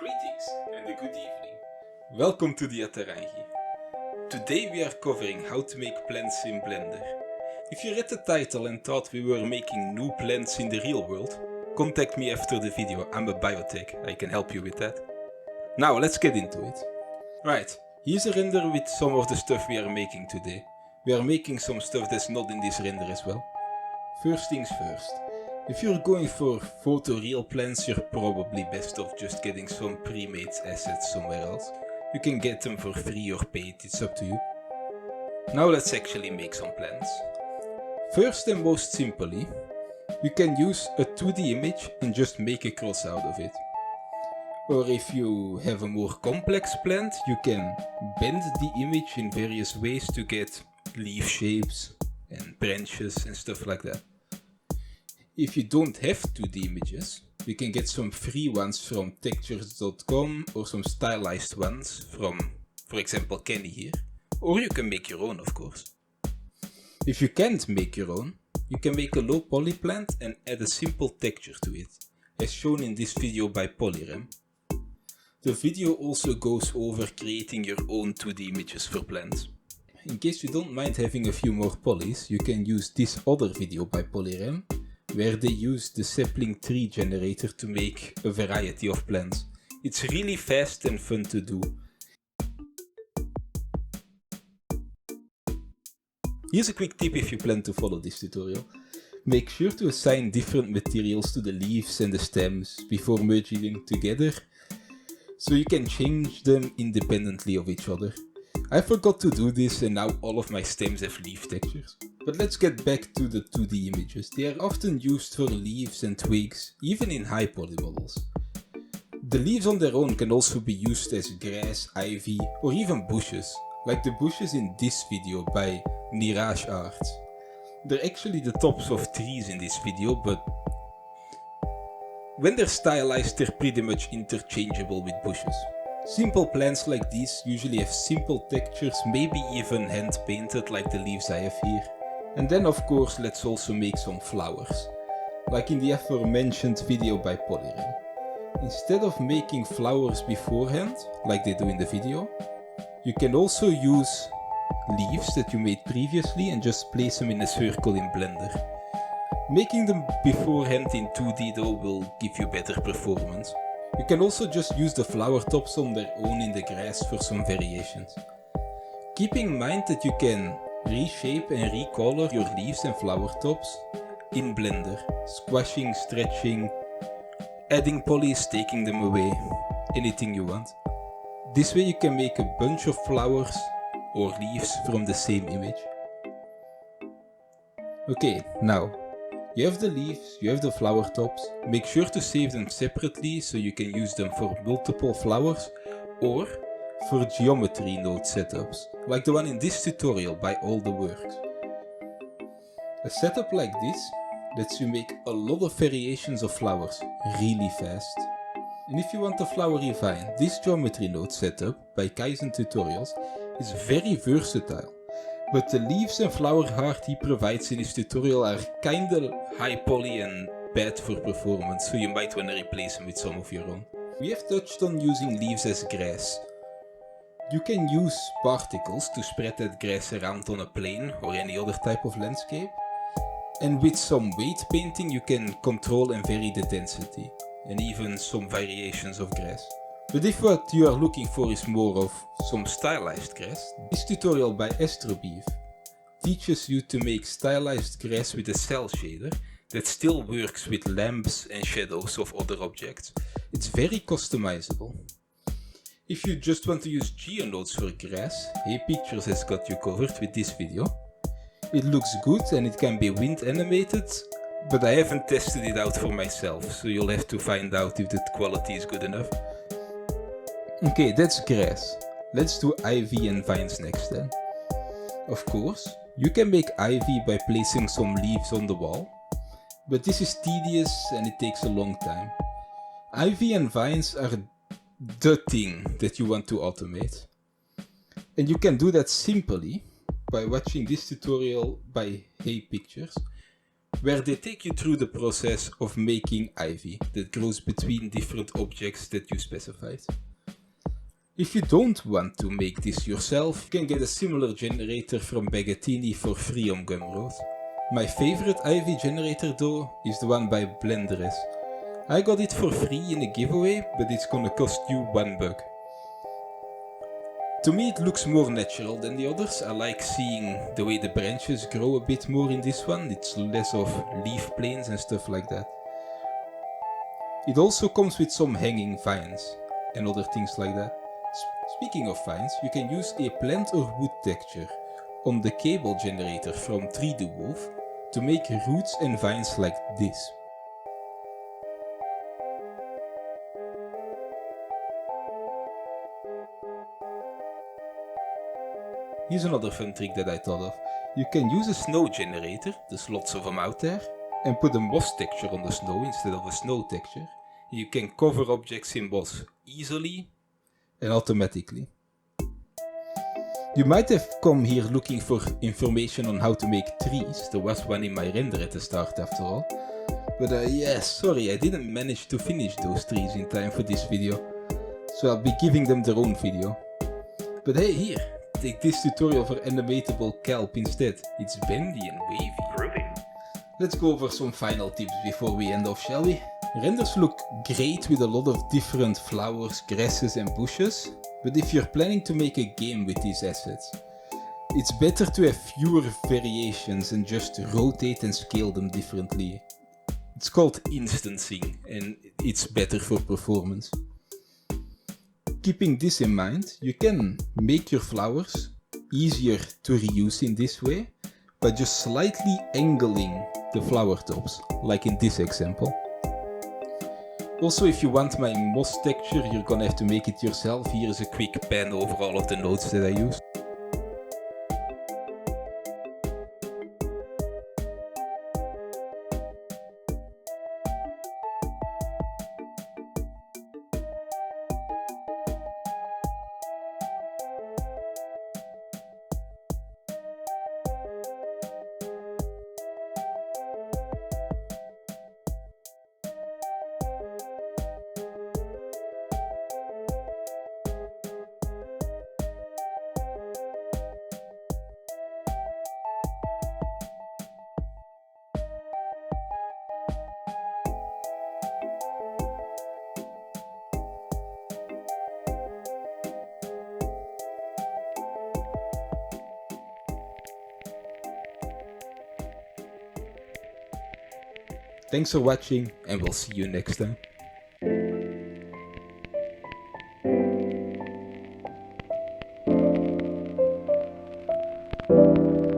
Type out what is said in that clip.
Greetings and a good evening. Welcome to the Atarangi. Today we are covering how to make plants in Blender. If you read the title and thought we were making new plants in the real world, contact me after the video. I'm a biotech, I can help you with that. Now let's get into it. Right, here's a render with some of the stuff we are making today. We are making some stuff that's not in this render as well. First things first. If you're going for photoreal plants, you're probably best off just getting some pre-made assets somewhere else. You can get them for free or paid, it's up to you. Now let's actually make some plants. First and most simply, you can use a 2D image and just make a cross out of it. Or if you have a more complex plant, you can bend the image in various ways to get leaf shapes and branches and stuff like that. If you don't have 2D images, you can get some free ones from textures.com or some stylized ones from, for example, Kenny here. Or you can make your own, of course. If you can't make your own, you can make a low poly plant and add a simple texture to it, as shown in this video by Polyrem. The video also goes over creating your own 2D images for plants. In case you don't mind having a few more polys, you can use this other video by Polyrem, where they use the sapling tree generator to make a variety of plants. It's really fast and fun to do. Here's a quick tip if you plan to follow this tutorial. Make sure to assign different materials to the leaves and the stems before merging them together, so you can change them independently of each other. I forgot to do this and now all of my stems have leaf textures. But let's get back to the 2D images. They are often used for leaves and twigs, even in high poly models. The leaves on their own can also be used as grass, ivy, or even bushes, like the bushes in this video by Niraj Art. They're actually the tops of trees in this video, but when they're stylized, they're pretty much interchangeable with bushes. Simple plants like these usually have simple textures, maybe even hand painted like the leaves I have here. And then of course let's also make some flowers, like in the aforementioned video by Polyrem. Instead of making flowers beforehand, like they do in the video, you can also use leaves that you made previously and just place them in a circle in Blender. Making them beforehand in 2D though will give you better performance. You can also just use the flower tops on their own in the grass for some variations. Keep in mind that you can reshape and recolor your leaves and flower tops in Blender, squashing, stretching, adding polys, taking them away, anything you want. This way you can make a bunch of flowers or leaves from the same image. Okay, now you have the leaves, you have the flower tops. Make sure to save them separately so you can use them for multiple flowers or for geometry node setups, like the one in this tutorial by All the Works. A setup like this lets you make a lot of variations of flowers really fast. And if you want a flowery vine, this geometry node setup by Kaizen Tutorials is very versatile. But the leaves and flower art he provides in his tutorial are kinda high poly and bad for performance, so you might wanna replace them with some of your own. We have touched on using leaves as grass. You can use particles to spread that grass around on a plane or any other type of landscape. And with some weight painting you can control and vary the density, and even some variations of grass. But if what you are looking for is more of some stylized grass, this tutorial by Astrobeef teaches you to make stylized grass with a cell shader that still works with lamps and shadows of other objects. It's very customizable. If you just want to use geonodes for grass, Hey Pictures has got you covered with this video. It looks good and it can be wind animated, but I haven't tested it out for myself, so you'll have to find out if the quality is good enough. Okay, that's grass. Let's do ivy and vines next then. Of course, you can make ivy by placing some leaves on the wall, but this is tedious and it takes a long time. Ivy and vines are the thing that you want to automate. And you can do that simply by watching this tutorial by Hey Pictures, where they take you through the process of making ivy that grows between different objects that you specified. If you don't want to make this yourself, you can get a similar generator from Bagattini for free on Gumroad. My favorite ivy generator though is the one by Blenderess. I got it for free in a giveaway, but it's gonna cost you $1. To me it looks more natural than the others. I like seeing the way the branches grow a bit more in this one. It's less of leaf planes and stuff like that. It also comes with some hanging vines and other things like that. Speaking of vines, you can use a plant or wood texture on the cable generator from 3D Wolf to make roots and vines like this. Here's another fun trick that I thought of. You can use a snow generator, there's lots of them out there, and put a moss texture on the snow instead of a snow texture. You can cover objects in moss easily and automatically. You might have come here looking for information on how to make trees. There was one in my render at the start after all. But sorry, I didn't manage to finish those trees in time for this video. So I'll be giving them their own video. But hey, here, take this tutorial for animatable kelp instead. It's bendy and wavy. Groovy. Let's go over some final tips before we end off, shall we? Renders look great with a lot of different flowers, grasses and bushes. But if you're planning to make a game with these assets, it's better to have fewer variations and just rotate and scale them differently. It's called instancing and it's better for performance. Keeping this in mind, you can make your flowers easier to reuse in this way by just slightly angling the flower tops, like in this example. Also, if you want my moss texture, you're gonna have to make it yourself. Here is a quick pan over all of the nodes that I use. Thanks for watching and we'll see you next time.